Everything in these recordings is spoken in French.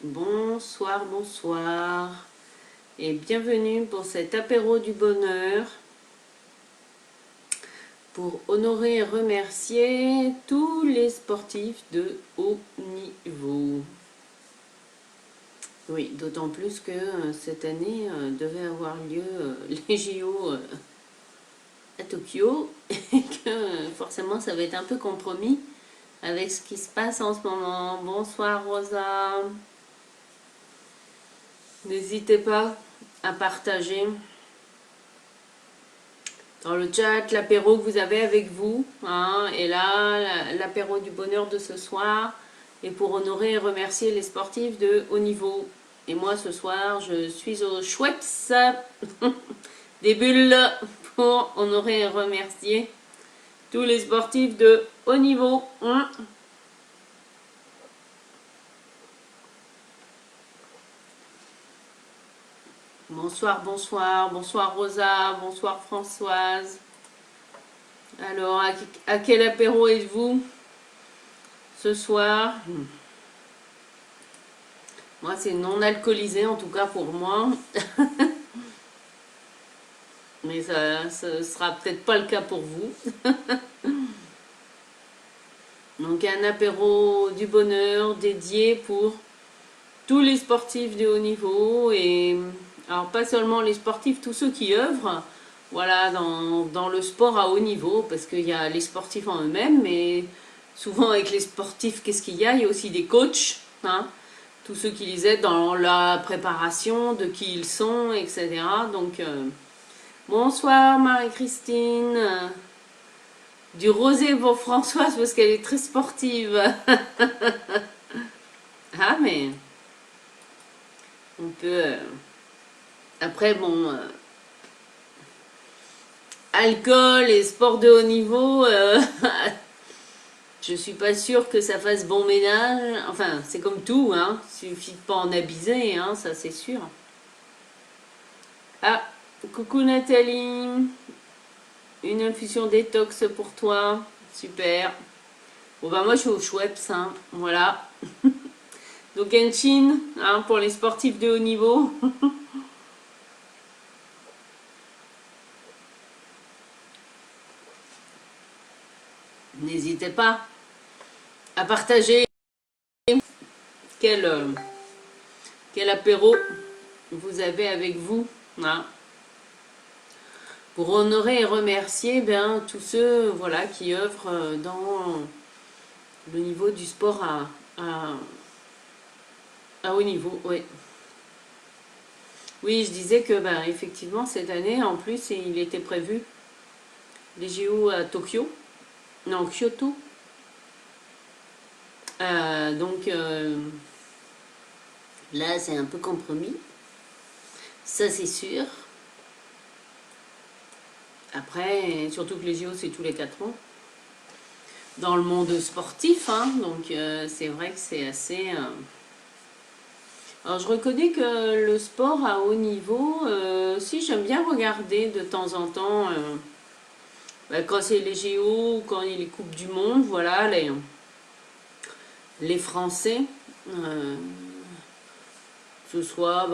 Bonsoir, bonsoir et bienvenue pour cet apéro du bonheur pour honorer et remercier tous les sportifs de haut niveau. Oui, d'autant plus que cette année devait avoir lieu les JO à Tokyo et que forcément ça va être un peu compromis avec ce qui se passe en ce moment. Bonsoir Rosa. N'hésitez pas à partager dans le chat l'apéro que vous avez avec vous. Hein, et là, l'apéro du bonheur de ce soir est pour honorer et remercier les sportifs de haut niveau. Et moi, ce soir, je suis au Schweppes des bulles pour honorer et remercier tous les sportifs de haut niveau. Bonsoir, bonsoir, bonsoir Rosa, bonsoir Françoise. Alors, à quel apéro êtes-vous ce soir? Moi, c'est non alcoolisé, en tout cas pour moi. Mais ça sera peut-être pas le cas pour vous. Donc, un apéro du bonheur dédié pour tous les sportifs de haut niveau. Et alors, pas seulement les sportifs, tous ceux qui œuvrent. Voilà, dans le sport à haut niveau, parce qu'il y a les sportifs en eux-mêmes, mais souvent avec les sportifs, qu'est-ce qu'il y a? Il y a aussi des coachs, hein, tous ceux qui les aident dans la préparation, de qui ils sont, etc. Donc, bonsoir Marie-Christine. Du rosé pour Françoise, parce qu'elle est très sportive. Ah, mais on peut... Après, bon... alcool et sport de haut niveau, je suis pas sûre que ça fasse bon ménage. Enfin, c'est comme tout, hein. Suffit de pas en abuser, hein, ça c'est sûr. Ah, coucou Nathalie. Une infusion détox pour toi. Super. Bon bah moi je suis au Schweppes, hein. Voilà. Donc Genshin, hein, pour les sportifs de haut niveau. N'hésitez pas à partager quel, quel apéro vous avez avec vous, hein, pour honorer et remercier tous ceux voilà, qui œuvrent dans le niveau du sport à haut niveau. Oui. Oui, je disais que effectivement cette année en plus il était prévu les JO à Tokyo, non Kyoto. Donc là c'est un peu compromis, ça c'est sûr. Après, surtout que les JO c'est tous les 4 ans dans le monde sportif, hein, donc c'est vrai que c'est assez... Alors je reconnais que le sport à haut niveau, si j'aime bien regarder de temps en temps, quand c'est les JO, quand il y a les Coupes du Monde, voilà, les Français, ce soit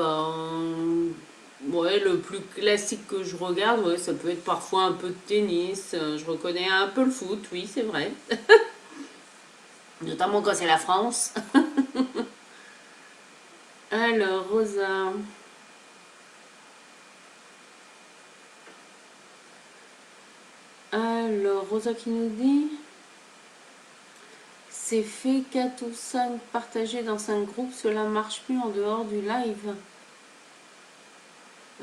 ouais, le plus classique que je regarde, ouais, ça peut être parfois un peu de tennis, je reconnais un peu le foot, oui c'est vrai, notamment quand c'est la France. Alors Rosa, Rosa qui nous dit, c'est fait 4 ou 5 partagés dans 5 groupes, cela marche plus en dehors du live.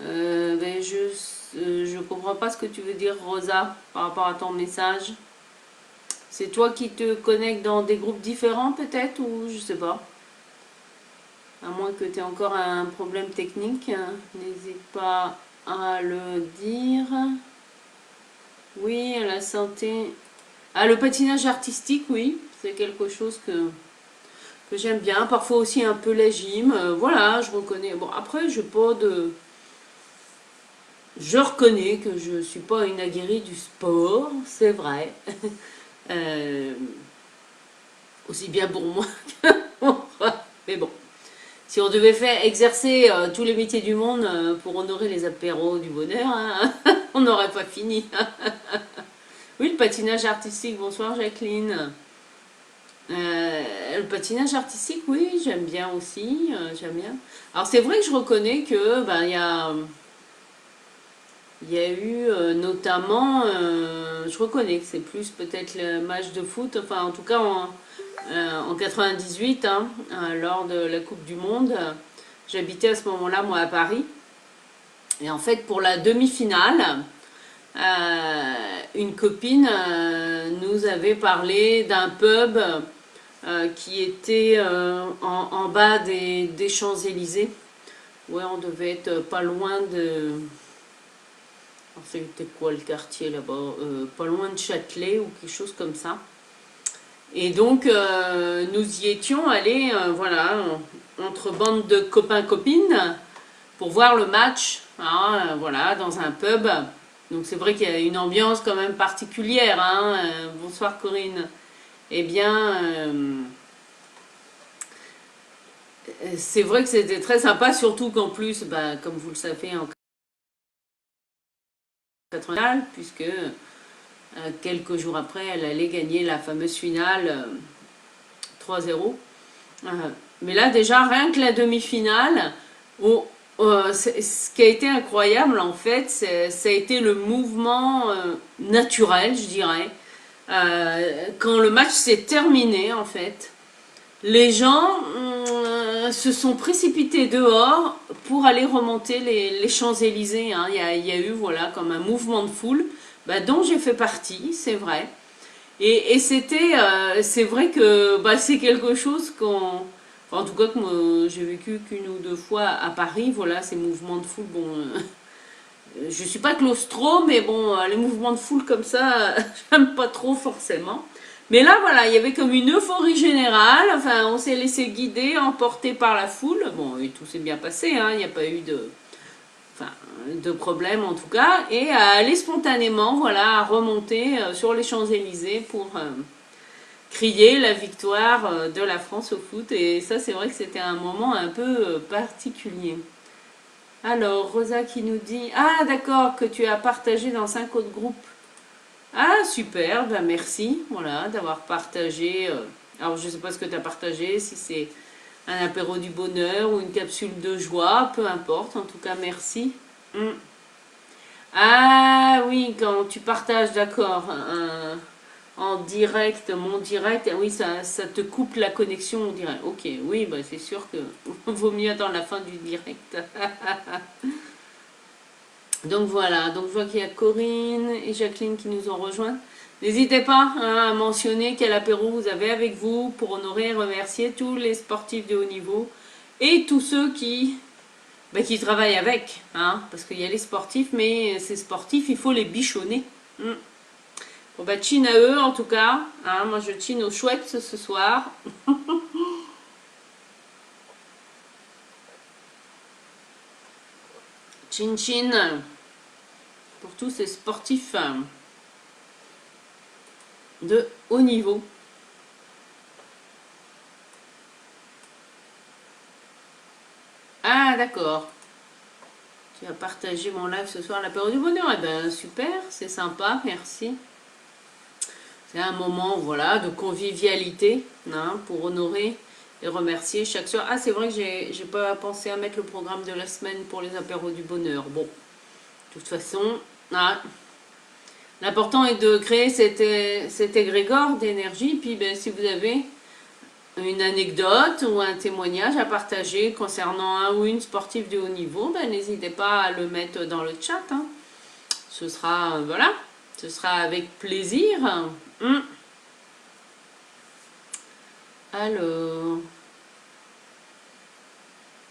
Je comprends pas ce que tu veux dire Rosa par rapport à ton message. C'est toi qui te connectes dans des groupes différents peut-être, ou je sais pas. À moins que tu aies encore un problème technique, n'hésite pas à le dire. Oui, à la santé. Ah, le patinage artistique, oui, c'est quelque chose que j'aime bien. Parfois aussi un peu la gym. Voilà, je reconnais. Bon, après, je pas de... Je reconnais que je suis pas une aguerrie du sport, c'est vrai. Euh, aussi bien pour moi que pour... Mais bon, Si on devait faire exercer tous les métiers du monde pour honorer les apéros du bonheur, hein, on n'aurait pas fini. Oui, le patinage artistique, bonsoir Jacqueline. Le patinage artistique, oui, j'aime bien aussi, j'aime bien. Alors c'est vrai que je reconnais que ben il y a eu notamment, je reconnais que c'est plus peut-être le match de foot, enfin en tout cas en 98, hein, lors de la Coupe du Monde, j'habitais à ce moment-là moi à Paris, et en fait pour la demi-finale, une copine nous avait parlé d'un pub qui était en bas des Champs-Élysées. Ouais, on devait être pas loin de... C'était quoi le quartier là-bas, pas loin de Châtelet ou quelque chose comme ça. Et donc, nous y étions allés, voilà, entre bandes de copains-copines pour voir le match, hein, voilà, dans un pub. Donc c'est vrai qu'il y a une ambiance quand même particulière, hein. Bonsoir Corinne. Eh bien, c'est vrai que c'était très sympa, surtout qu'en plus, bah, comme vous le savez, en 80, puisque quelques jours après, elle allait gagner la fameuse finale 3-0. Mais là, déjà, rien que la demi-finale, ce qui a été incroyable, en fait, ça a été le mouvement naturel, je dirais. Quand le match s'est terminé, en fait, les gens se sont précipités dehors pour aller remonter les Champs-Élysées, hein. Il y a eu voilà, comme un mouvement de foule, bah, dont j'ai fait partie, c'est vrai. Et c'est vrai que bah, c'est quelque chose qu'on, enfin, en tout cas que moi, j'ai vécu qu'une ou deux fois à Paris, voilà, ces mouvements de foule, bon, je suis pas claustro, mais bon, les mouvements de foule comme ça, j'aime pas trop forcément. Mais là, voilà, il y avait comme une euphorie générale, enfin, on s'est laissé guider, emporter par la foule, bon, et tout s'est bien passé, hein, il n'y a pas eu enfin, de problème en tout cas, et à aller spontanément, voilà, à remonter sur les Champs-Élysées pour crier la victoire de la France au foot. Et ça, c'est vrai que c'était un moment un peu particulier. Alors, Rosa qui nous dit, ah d'accord, que tu as partagé dans 5 autres groupes. Ah super, ben merci, voilà, d'avoir partagé. Alors, je ne sais pas ce que tu as partagé, si c'est un apéro du bonheur ou une capsule de joie, peu importe, en tout cas merci. Mm. Ah oui, quand tu partages, d'accord, en direct, mon direct, oui, ça te coupe la connexion, on dirait. Ok, oui, bah c'est sûr que vaut mieux attendre la fin du direct. Donc voilà, donc je vois qu'il y a Corinne et Jacqueline qui nous ont rejoints. N'hésitez pas hein, à mentionner quel apéro vous avez avec vous pour honorer et remercier tous les sportifs de haut niveau et tous ceux qui travaillent avec. Hein, parce qu'il y a les sportifs, mais ces sportifs, il faut les bichonner. Bon bah chin à eux en tout cas. Hein, moi je chine aux chouettes ce soir. Chin chin pour tous ces sportifs de haut niveau. Ah d'accord. Tu as partagé mon live ce soir, l'apéro du bonheur. Eh ben super, c'est sympa, merci. C'est un moment voilà, de convivialité hein, pour honorer et remercier chaque soir. Ah c'est vrai que j'ai pas pensé à mettre le programme de la semaine pour les apéros du bonheur. Bon, de toute façon, ah, l'important est de créer cet égrégore d'énergie. Puis ben, si vous avez une anecdote ou un témoignage à partager concernant un ou une sportive de haut niveau, ben, n'hésitez pas à le mettre dans le chat. Hein. Ce sera, voilà, ce sera avec plaisir. Alors...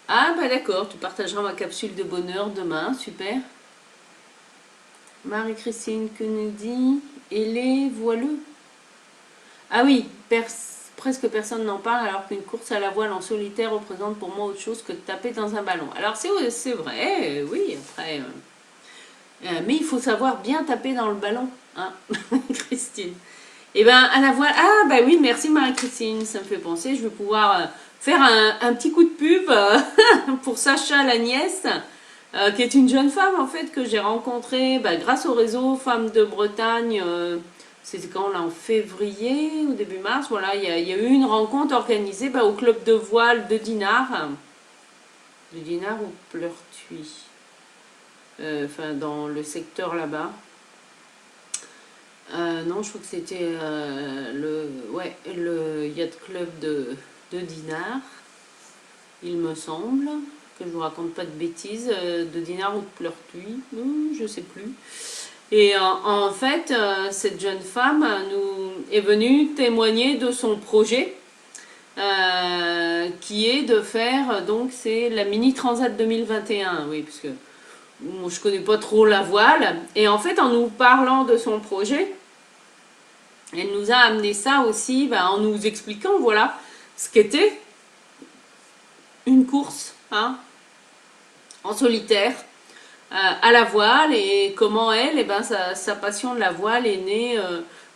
Ah bah d'accord, tu partageras ma capsule de bonheur demain, super. Marie-Christine que nous dit, et les voileux. Ah oui, presque personne n'en parle alors qu'une course à la voile en solitaire représente pour moi autre chose que de taper dans un ballon. Alors c'est vrai, oui, après... mais il faut savoir bien taper dans le ballon, hein, Christine. Et ben à la voile, ah bah oui, merci Marie-Christine, ça me fait penser, je vais pouvoir faire un petit coup de pub pour Sacha, la nièce, qui est une jeune femme en fait que j'ai rencontrée grâce au réseau Femmes de Bretagne. C'était quand là, en février ou début mars. Voilà, il y a eu une rencontre organisée au club de voile de Dinard. De Dinard ou Pleurtuis. Enfin, dans le secteur là-bas. Non, je crois que c'était le yacht club de Dinard, il me semble, que je vous raconte pas de bêtises, de Dinard ou de Pleurtuis, je sais plus. Et en fait, cette jeune femme nous est venue témoigner de son projet, qui est de faire, donc c'est la Mini Transat 2021, oui, parce que bon, je connais pas trop la voile. Et en fait, en nous parlant de son projet, elle nous a amené ça aussi en nous expliquant, voilà, ce qu'était une course en solitaire à la voile et comment elle, sa passion de la voile est née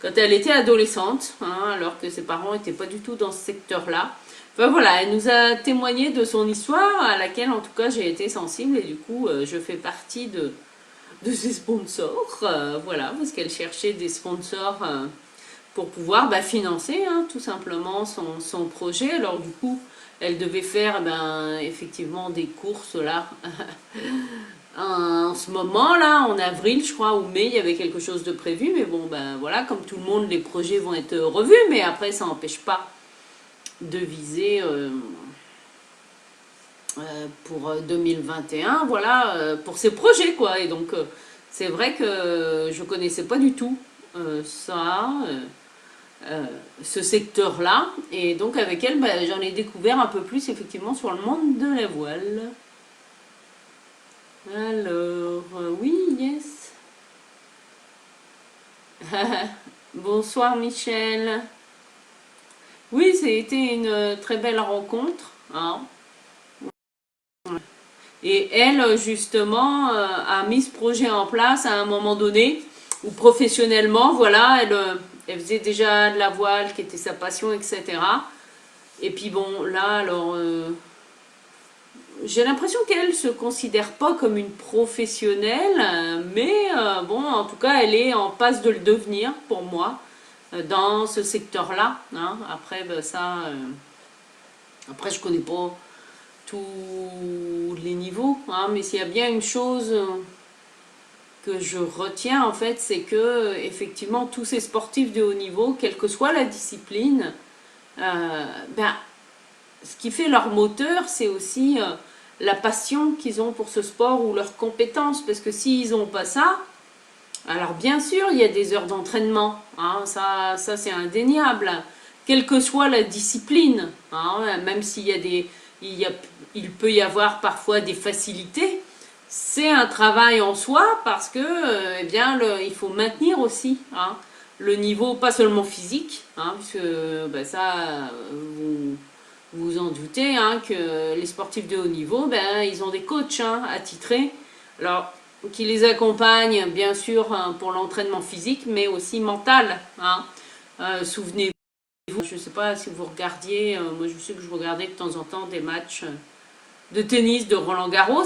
quand elle était adolescente, alors que ses parents n'étaient pas du tout dans ce secteur-là. Enfin voilà, elle nous a témoigné de son histoire à laquelle en tout cas j'ai été sensible et du coup je fais partie de ses sponsors, voilà, parce qu'elle cherchait des sponsors pour pouvoir financer tout simplement son projet. Alors du coup, elle devait faire effectivement des courses là. En ce moment là, en avril je crois, ou mai, il y avait quelque chose de prévu. Mais bon, voilà, comme tout le monde, les projets vont être revus. Mais après, ça n'empêche pas de viser pour 2021, voilà, pour ses projets quoi. Et donc, c'est vrai que je connaissais pas du tout ça. Ce secteur-là. Et donc avec elle, j'en ai découvert un peu plus effectivement sur le monde de la voile. Alors, oui, yes. Bonsoir Michel. Oui, c'était une très belle rencontre. Et elle, justement, a mis ce projet en place à un moment donné, où professionnellement, voilà, elle faisait déjà de la voile, qui était sa passion, etc. Et puis bon, là, alors, j'ai l'impression qu'elle se considère pas comme une professionnelle, mais bon, en tout cas, elle est en passe de le devenir pour moi dans ce secteur-là. Après, après, je connais pas tous les niveaux, mais s'il y a bien une chose que je retiens en fait, c'est que effectivement tous ces sportifs de haut niveau, quelle que soit la discipline, ce qui fait leur moteur, c'est aussi la passion qu'ils ont pour ce sport ou leurs compétences. Parce que s'ils n'ont pas ça, alors bien sûr, il y a des heures d'entraînement, ça c'est indéniable. Quelle que soit la discipline, même s'il y a il peut y avoir parfois des facilités, c'est un travail en soi parce que, il faut maintenir aussi le niveau, pas seulement physique, puisque ça, vous en doutez, que les sportifs de haut niveau, ils ont des coachs attitrés, alors qui les accompagnent bien sûr pour l'entraînement physique, mais aussi mental. Souvenez-vous, je ne sais pas si vous regardiez, moi je sais que je regardais de temps en temps des matchs de tennis de Roland Garros,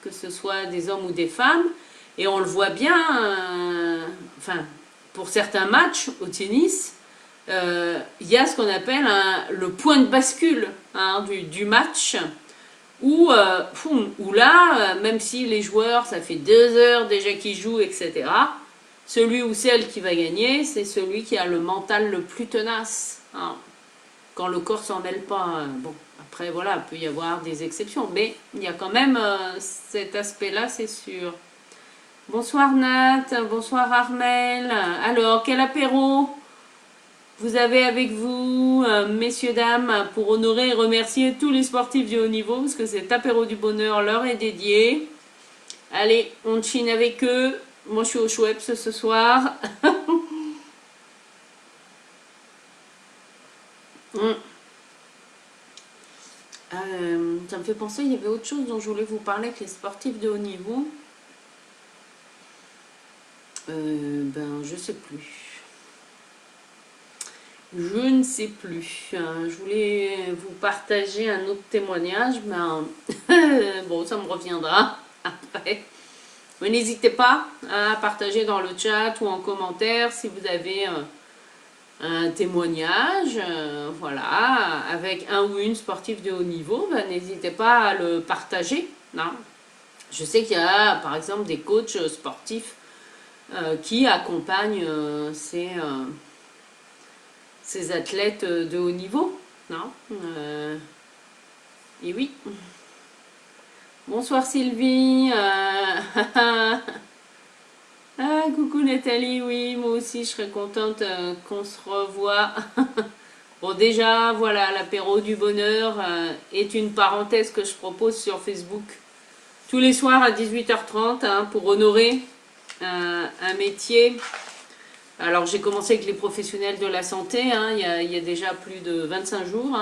que ce soit des hommes ou des femmes, et on le voit bien, enfin, pour certains matchs au tennis, il y a ce qu'on appelle le point de bascule du match, où là, même si les joueurs, ça fait 2 heures déjà qu'ils jouent, etc., celui ou celle qui va gagner, c'est celui qui a le mental le plus tenace. Quand le corps s'en mêle pas. Bon, après, voilà, il peut y avoir des exceptions, mais il y a quand même cet aspect-là, c'est sûr. Bonsoir Nat, bonsoir Armel. Alors, quel apéro vous avez avec vous, messieurs, dames, pour honorer et remercier tous les sportifs du haut niveau, parce que cet apéro du bonheur leur est dédié. Allez, on chine avec eux. Moi, je suis au Schweppes ce soir. Ça me fait penser, il y avait autre chose dont je voulais vous parler avec les sportifs de haut niveau. Je sais plus. Je ne sais plus. Je voulais vous partager un autre témoignage, mais bon, ça me reviendra après. Mais n'hésitez pas à partager dans le chat ou en commentaire si vous avez un témoignage, voilà, avec un ou une sportive de haut niveau, ben, n'hésitez pas à le partager. Non. Je sais qu'il y a par exemple des coachs sportifs qui accompagnent ces athlètes de haut niveau. Non. Et oui. Bonsoir Sylvie. Ah, coucou Nathalie, oui, moi aussi je serais contente qu'on se revoie. Bon, déjà, voilà, l'apéro du bonheur est une parenthèse que je propose sur Facebook tous les soirs à 18h30 pour honorer un métier. Alors, j'ai commencé avec les professionnels de la santé, il y a déjà plus de 25 jours,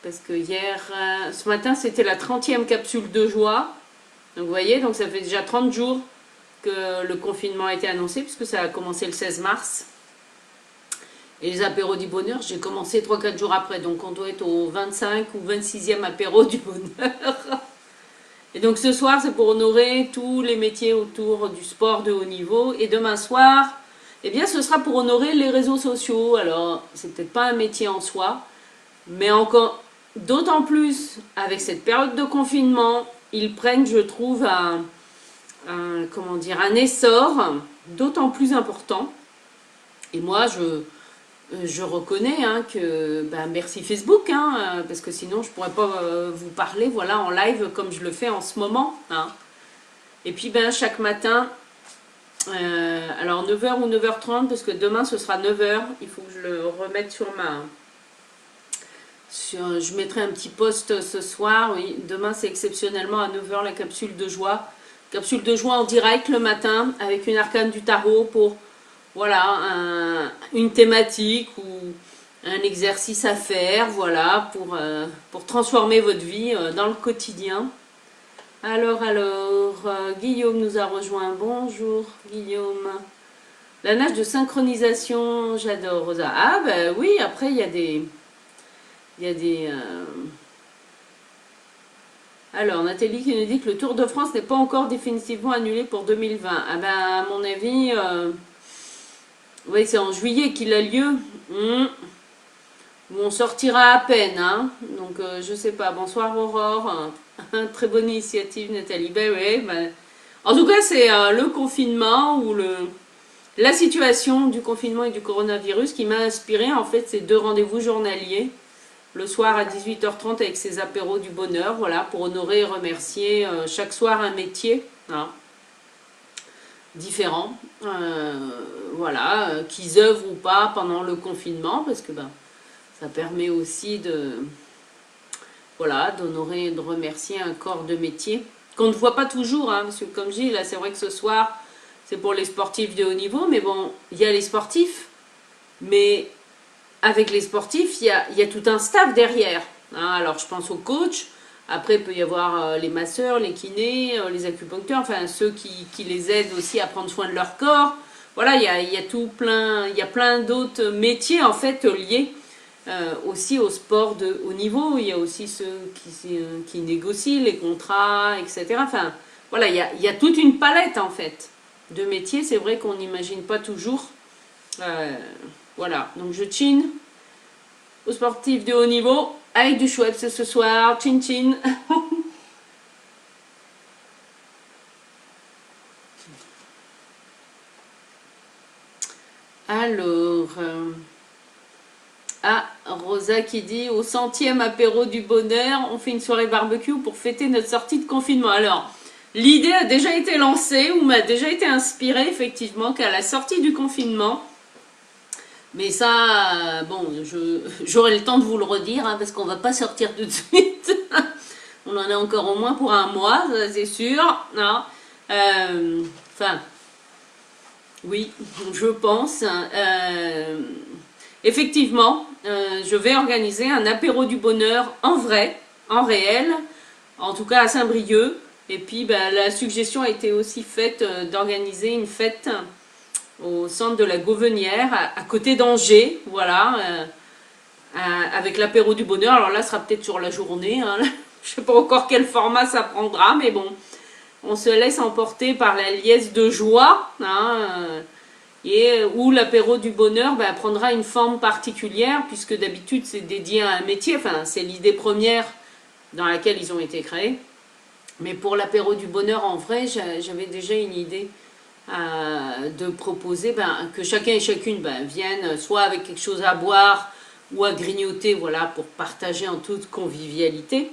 parce que hier, ce matin, c'était la 30e capsule de joie. Donc, vous voyez, donc ça fait déjà 30 jours que le confinement a été annoncé, puisque ça a commencé le 16 mars. Et les apéros du bonheur, j'ai commencé 3-4 jours après. Donc on doit être au 25 ou 26e apéro du bonheur. Et donc ce soir, c'est pour honorer tous les métiers autour du sport de haut niveau. Et demain soir, eh bien ce sera pour honorer les réseaux sociaux. Alors, c'est peut-être pas un métier en soi, mais encore d'autant plus avec cette période de confinement, ils prennent, je trouve, comment dire, un essor d'autant plus important. Et moi, je reconnais que merci Facebook, parce que sinon je pourrais pas vous parler voilà, en live comme je le fais en ce moment. Et puis chaque matin, alors 9h ou 9h30, parce que demain ce sera 9h, il faut que je le remette sur je mettrai un petit post ce soir, oui, demain c'est exceptionnellement à 9h la capsule de joie. Capsule de joie en direct le matin avec une arcane du tarot pour voilà, une thématique ou un exercice à faire, voilà, pour transformer votre vie dans le quotidien. Alors, Guillaume nous a rejoint. Bonjour, Guillaume. La nage de synchronisation, j'adore, Rosa. Ah, ben oui, après, il y a des... Alors, Nathalie qui nous dit que le Tour de France n'est pas encore définitivement annulé pour 2020. Ah ben, à mon avis... Oui, c'est en juillet qu'il a lieu. On sortira à peine, donc je sais pas. Bonsoir Aurore. Très bonne initiative Nathalie. En tout cas, c'est le confinement ou la situation du confinement et du coronavirus qui m'a inspiré en fait ces deux rendez-vous journaliers. Le soir à 18h30 avec ces apéros du bonheur, voilà, pour honorer et remercier chaque soir un métier. Différents, voilà, qu'ils œuvrent ou pas pendant le confinement, parce que ça permet aussi voilà, d'honorer et de remercier un corps de métier qu'on ne voit pas toujours, parce que comme je dis, là c'est vrai que ce soir c'est pour les sportifs de haut niveau, mais bon, il y a les sportifs, mais avec les sportifs, il y a tout un staff derrière. Alors je pense aux coachs. Après, il peut y avoir les masseurs, les kinés, les acupuncteurs, enfin ceux qui les aident aussi à prendre soin de leur corps. Voilà, il y a plein d'autres métiers en fait liés aussi au sport de haut niveau. Il y a aussi ceux qui négocient les contrats, etc. Enfin, voilà, il y a toute une palette en fait de métiers. C'est vrai qu'on n'imagine pas toujours. Voilà, donc je chine aux sportifs de haut niveau. Avec du Schweppes ce soir, chin chin. Alors, Rosa qui dit au 100e apéro du bonheur, on fait une soirée barbecue pour fêter notre sortie de confinement. Alors, l'idée a déjà été lancée ou m'a déjà été inspirée effectivement qu'à la sortie du confinement. Mais ça, bon, j'aurai le temps de vous le redire, parce qu'on va pas sortir tout de suite. On en a encore au moins pour un mois, ça c'est sûr. Enfin, oui, je pense. Effectivement, je vais organiser un apéro du bonheur en vrai, en réel, en tout cas à Saint-Brieuc. Et puis, la suggestion a été aussi faite d'organiser une fête au centre de la Gauvenière, à côté d'Angers, voilà, avec l'apéro du bonheur. Alors là, ce sera peut-être sur la journée, hein. Je sais pas encore quel format ça prendra, mais bon, on se laisse emporter par la liesse de joie, hein, et où l'apéro du bonheur prendra une forme particulière, puisque d'habitude c'est dédié à un métier, enfin c'est l'idée première dans laquelle ils ont été créés. Mais pour l'apéro du bonheur, en vrai, j'avais déjà une idée de proposer que chacun et chacune viennent soit avec quelque chose à boire ou à grignoter, voilà, pour partager en toute convivialité.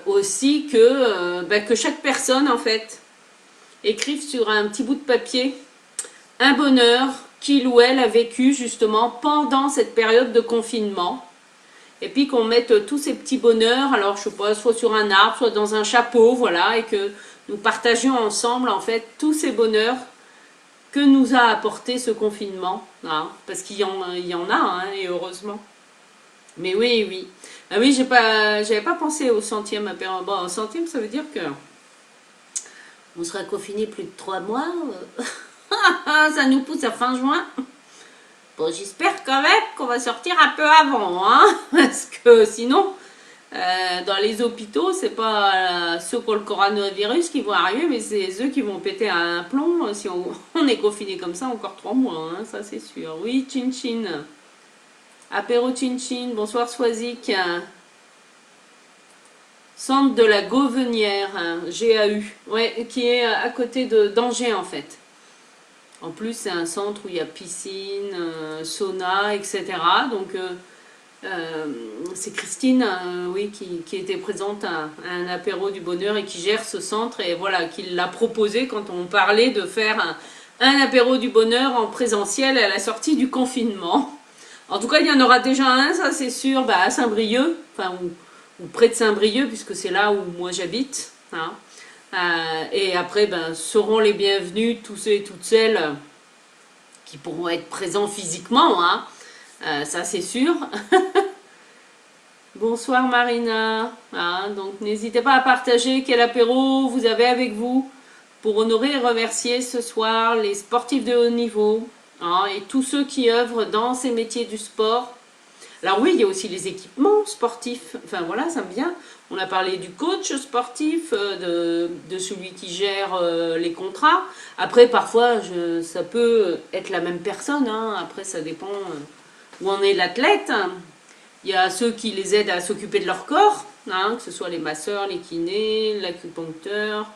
Aussi que chaque personne, en fait, écrive sur un petit bout de papier un bonheur qu'il ou elle a vécu justement pendant cette période de confinement. Et puis qu'on mette tous ces petits bonheurs, alors je sais pas, soit sur un arbre, soit dans un chapeau, voilà, et que nous partagions ensemble en fait tous ces bonheurs que nous a apporté ce confinement, hein, parce qu'il y en a, hein, et heureusement. Mais oui, oui. Ah oui, j'avais pas pensé au centième apéro. Bon, au centième, ça veut dire que on sera confiné plus de 3 mois. Ça nous pousse à fin juin. Bon, j'espère quand même qu'on va sortir un peu avant, hein, parce que sinon, dans les hôpitaux, c'est pas ceux qui ont le coronavirus qui vont arriver, mais c'est eux qui vont péter un plomb si on est confiné comme ça encore 3 mois, hein, ça c'est sûr. Oui, Chin Chin. Apéro Chin Chin, bonsoir Swazik. Centre de la Gauvenière, hein, GAU, ouais, qui est à côté d'Angers en fait. En plus, c'est un centre où il y a piscine, sauna, etc. Donc, c'est Christine, oui, qui était présente à un apéro du bonheur et qui gère ce centre. Et voilà, qui l'a proposé quand on parlait de faire un apéro du bonheur en présentiel à la sortie du confinement. En tout cas, il y en aura déjà un, ça c'est sûr, à Saint-Brieuc, enfin, ou près de Saint-Brieuc, puisque c'est là où moi j'habite, hein. Et après, seront les bienvenus tous ceux et toutes celles qui pourront être présents physiquement, hein. Ça c'est sûr. Bonsoir Marina, hein, donc n'hésitez pas à partager quel apéro vous avez avec vous pour honorer et remercier ce soir les sportifs de haut niveau, hein, et tous ceux qui œuvrent dans ces métiers du sport. Alors oui, il y a aussi les équipements sportifs, enfin voilà, ça me vient. On a parlé du coach sportif, de celui qui gère les contrats. Après, parfois, ça peut être la même personne, hein. Après, ça dépend où en est l'athlète. Il y a ceux qui les aident à s'occuper de leur corps, hein, que ce soit les masseurs, les kinés, l'acupuncteur,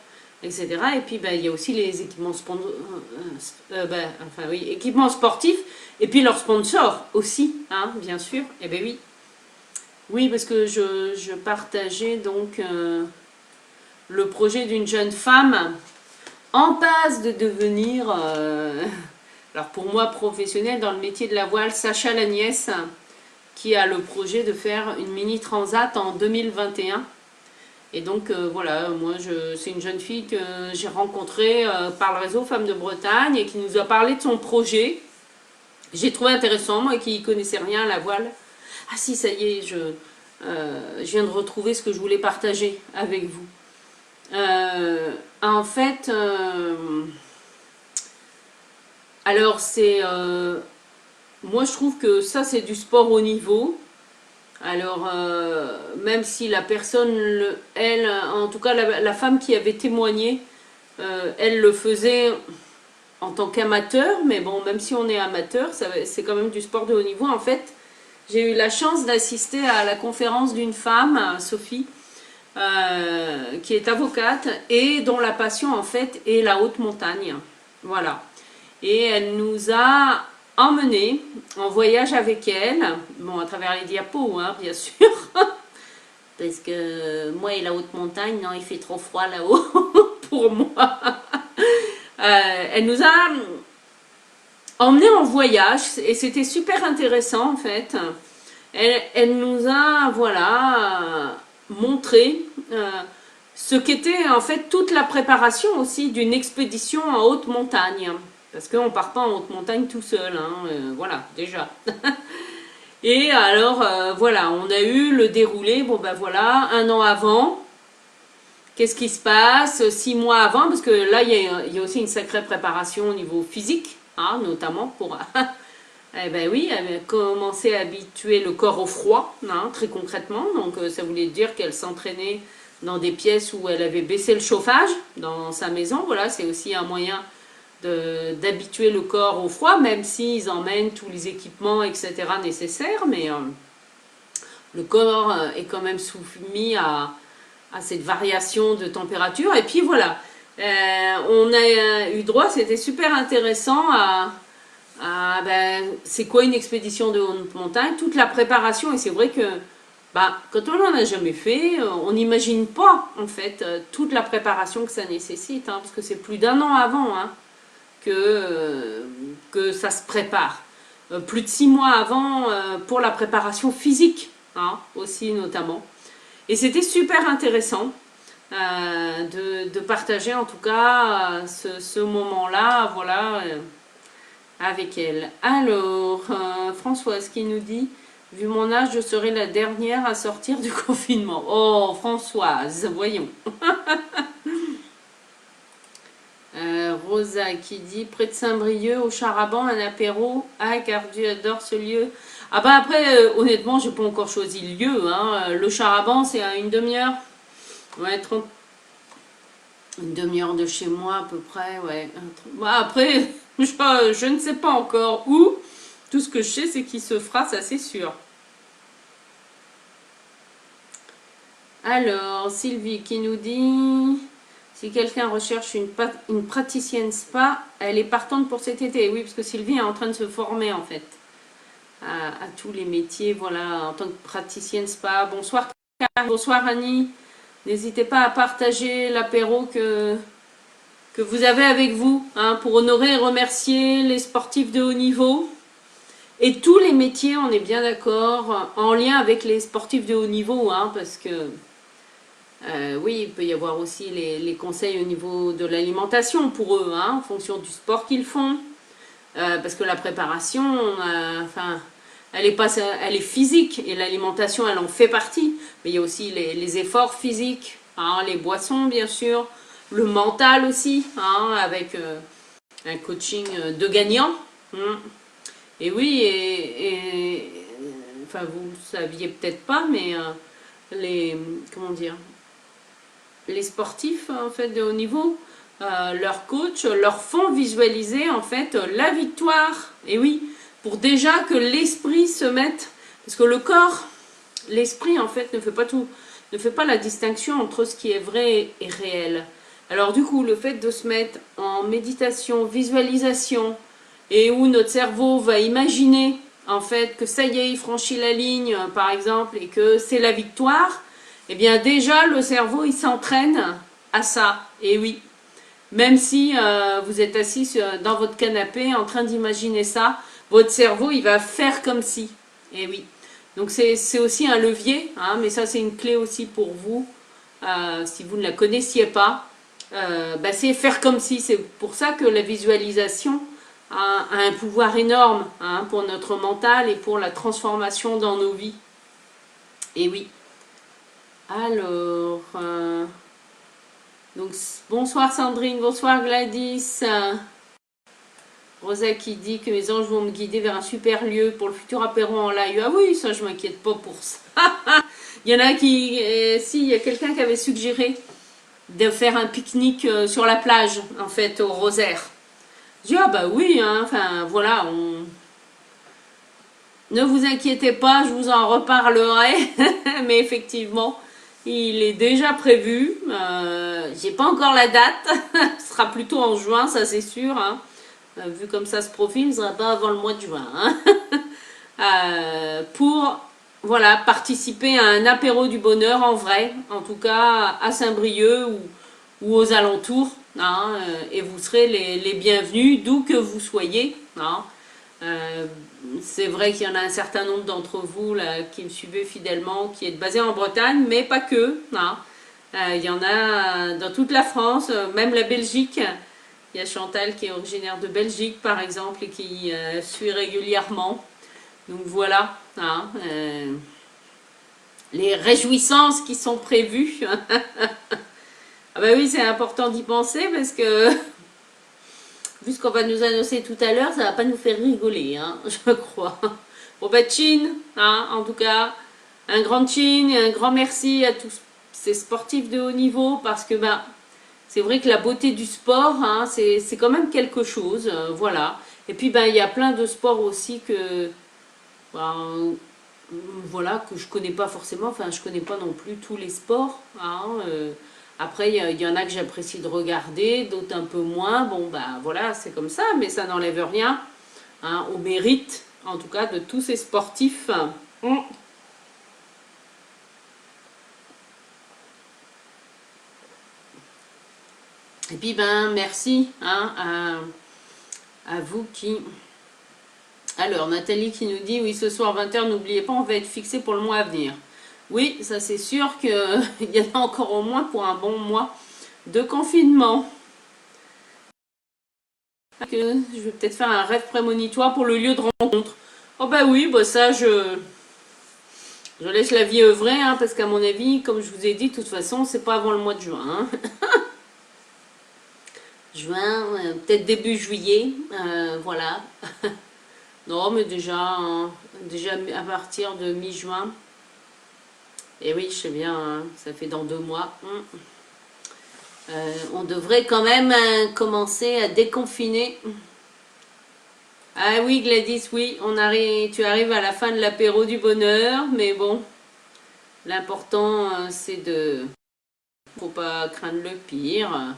etc. Et puis, il y a aussi les équipements, équipements sportifs. Et puis leurs sponsors aussi, hein, bien sûr. Eh bien oui. Oui, parce que je partageais donc le projet d'une jeune femme en passe de devenir, alors pour moi professionnelle dans le métier de la voile, Sacha Lagnès, qui a le projet de faire une mini transat en 2021. Et donc voilà, moi c'est une jeune fille que j'ai rencontrée par le réseau Femmes de Bretagne et qui nous a parlé de son projet. J'ai trouvé intéressant, moi qui ne connaissais rien à la voile. Ah si, ça y est, je viens de retrouver ce que je voulais partager avec vous. En fait, alors c'est... moi je trouve que ça c'est du sport haut niveau. Alors, même si la personne, elle, en tout cas la femme qui avait témoigné, elle le faisait en tant qu'amateur, mais bon, même si on est amateur, c'est quand même du sport de haut niveau. En fait, j'ai eu la chance d'assister à la conférence d'une femme, Sophie, qui est avocate et dont la passion, en fait, est la haute montagne. Voilà. Et elle nous a emmenés en voyage avec elle, bon, à travers les diapos, hein, bien sûr, parce que moi et la haute montagne, non, il fait trop froid là-haut pour moi. Elle nous a emmenés en voyage et c'était super intéressant en fait. Elle nous a voilà montré ce qu'était en fait toute la préparation aussi d'une expédition en haute montagne. Parce qu'on ne part pas en haute montagne tout seul, hein, voilà, déjà. Et alors, voilà, on a eu le déroulé, bon voilà, un an avant, qu'est-ce qui se passe 6 mois avant, parce que là, il y a aussi une sacrée préparation au niveau physique, hein, notamment pour eh ben oui, commencer à habituer le corps au froid, hein, très concrètement. Donc ça voulait dire qu'elle s'entraînait dans des pièces où elle avait baissé le chauffage dans sa maison. Voilà, c'est aussi un moyen d'habituer le corps au froid, même s'ils emmènent tous les équipements, etc. nécessaires. Mais le corps est quand même soumis à cette variation de température. Et puis voilà, on a eu droit, c'était super intéressant c'est quoi une expédition de haute montagne, toute la préparation. Et c'est vrai que quand on n'en a jamais fait, on n'imagine pas en fait toute la préparation que ça nécessite, hein, parce que c'est plus d'1 an avant, hein, que ça se prépare. Plus de 6 mois avant pour la préparation physique, hein, aussi notamment. Et c'était super intéressant de partager en tout cas ce moment-là, voilà, avec elle. Alors, Françoise qui nous dit, vu mon âge, je serai la dernière à sortir du confinement. Oh, Françoise, voyons. Rosa qui dit, près de Saint-Brieuc, au Charaban, un apéro. Ah, car Dieu adore ce lieu. Ah bah après, honnêtement, j'ai pas encore choisi le lieu, hein. Le Charaban, c'est à une demi-heure. Ouais, une demi-heure de chez moi à peu près, ouais. Après, je ne sais pas encore où. Tout ce que je sais, c'est qu'il se fera, ça c'est sûr. Alors, Sylvie qui nous dit, si quelqu'un recherche une praticienne spa, elle est partante pour cet été. Oui, parce que Sylvie est en train de se former en fait à tous les métiers, voilà, en tant que praticienne spa. Bonsoir, bonsoir Annie. N'hésitez pas à partager l'apéro que vous avez avec vous, hein, pour honorer et remercier les sportifs de haut niveau. Et tous les métiers, on est bien d'accord, en lien avec les sportifs de haut niveau, hein, parce que oui, il peut y avoir aussi les conseils au niveau de l'alimentation pour eux, hein, en fonction du sport qu'ils font. Parce que la préparation, elle est physique et l'alimentation, elle en fait partie. Mais il y a aussi les efforts physiques, hein, les boissons, bien sûr, le mental aussi, hein, avec un coaching de gagnant. Et oui, enfin, vous ne saviez peut-être pas, mais comment dire, les sportifs en fait de haut niveau, leurs coachs leur font visualiser en fait la victoire. Et oui, pour déjà que l'esprit se mette, parce que le corps, l'esprit en fait ne fait pas tout, ne fait pas la distinction entre ce qui est vrai et réel. Alors du coup, le fait de se mettre en méditation, visualisation, et où notre cerveau va imaginer en fait que ça y est, il franchit la ligne par exemple, et que c'est la victoire, eh bien déjà le cerveau il s'entraîne à ça. Et oui, même si vous êtes assis dans votre canapé en train d'imaginer ça, votre cerveau il va faire comme si. Et oui, donc c'est aussi un levier, hein, mais ça c'est une clé aussi pour vous, si vous ne la connaissiez pas. C'est faire comme si. C'est pour ça que la visualisation a un pouvoir énorme, hein, pour notre mental et pour la transformation dans nos vies. Et oui. Alors, donc bonsoir Sandrine, bonsoir Gladys. Rosa qui dit que mes anges vont me guider vers un super lieu pour le futur apéro en live. Ah oui, ça je m'inquiète pas pour ça. Il y en a qui, il y a quelqu'un qui avait suggéré de faire un pique-nique sur la plage, en fait, au Rosaire. Je dis, ah bah oui, hein, enfin voilà, ne vous inquiétez pas, je vous en reparlerai, mais effectivement, il est déjà prévu. J'ai pas encore la date, ce sera plutôt en juin, ça c'est sûr, hein. Vu comme ça se profile, ce sera pas avant le mois de juin, hein. Pour voilà, participer à un apéro du bonheur en vrai, en tout cas à Saint-Brieuc ou aux alentours, hein, et vous serez les bienvenus d'où que vous soyez, hein. C'est vrai qu'il y en a un certain nombre d'entre vous là, qui me suivez fidèlement, qui est basé en Bretagne, mais pas que, hein. Il y en a dans toute la France, même la Belgique. Il y a Chantal qui est originaire de Belgique par exemple et qui suit régulièrement. Donc voilà, hein, les réjouissances qui sont prévues. Ah bah oui, c'est important d'y penser parce que vu ce qu'on va nous annoncer tout à l'heure, ça va pas nous faire rigoler, hein, je crois. Bon bah Chin, hein, en tout cas, un grand Chin et un grand merci à tous ces sportifs de haut niveau parce que bah c'est vrai que la beauté du sport, hein, c'est quand même quelque chose, voilà. Et puis ben il y a plein de sports aussi que ben, voilà que je connais pas forcément, enfin je connais pas non plus tous les sports, hein, après il y en a que j'apprécie de regarder, d'autres un peu moins. Bon bah voilà, c'est comme ça, mais ça n'enlève rien, hein, au mérite en tout cas de tous ces sportifs. Mm. Et puis ben merci, hein, à vous qui... Alors, Nathalie qui nous dit, oui, ce soir 20h, n'oubliez pas, on va être fixé pour le mois à venir. Oui, ça c'est sûr qu'il y en a encore au moins pour un bon mois de confinement. Je vais peut-être faire un rêve prémonitoire pour le lieu de rencontre. Oh bah oui, bah ça je laisse la vie œuvrer, hein, parce qu'à mon avis, comme je vous ai dit, de toute façon, c'est pas avant le mois de juin. Hein. Juin, peut-être début juillet, voilà. Non, mais déjà, hein, déjà à partir de mi-juin. Et oui, je sais bien, hein, ça fait dans 2 mois. On devrait quand même commencer à déconfiner. Ah oui, Gladys, oui, tu arrives à la fin de l'apéro du bonheur, mais bon, l'important c'est de... Faut pas craindre le pire.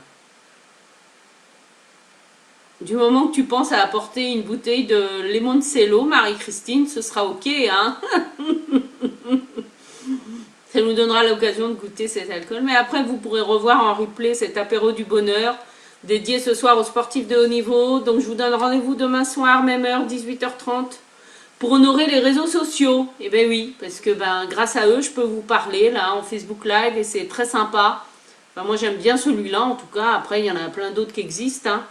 Du moment que tu penses à apporter une bouteille de limoncello, Marie-Christine, ce sera ok, hein. Ça nous donnera l'occasion de goûter cet alcool. Mais après, vous pourrez revoir en replay cet apéro du bonheur dédié ce soir aux sportifs de haut niveau. Donc, je vous donne rendez-vous demain soir, même heure, 18h30, pour honorer les réseaux sociaux. Et ben oui, parce que ben, grâce à eux, je peux vous parler là en Facebook Live et c'est très sympa. Enfin, moi, j'aime bien celui-là en tout cas. Après, il y en a plein d'autres qui existent. Hein.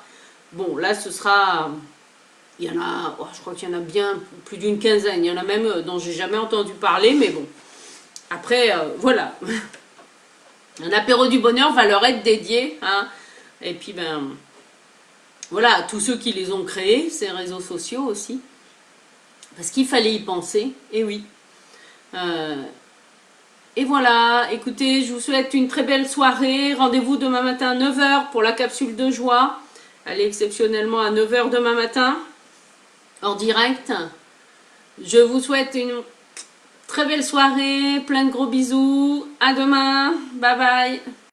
Bon, là, ce sera... Il y en a, oh, je crois qu'il y en a bien plus d'une quinzaine. Il y en a même dont j'ai jamais entendu parler, mais bon. Après, voilà. Un apéro du bonheur va leur être dédié. Hein. Et puis, ben, voilà, à tous ceux qui les ont créés, ces réseaux sociaux aussi. Parce qu'il fallait y penser, et oui. Euh, et voilà, écoutez, je vous souhaite une très belle soirée. Rendez-vous demain matin à 9h pour la capsule de joie. Allez, exceptionnellement à 9h demain matin, en direct. Je vous souhaite une très belle soirée, plein de gros bisous. À demain, bye bye.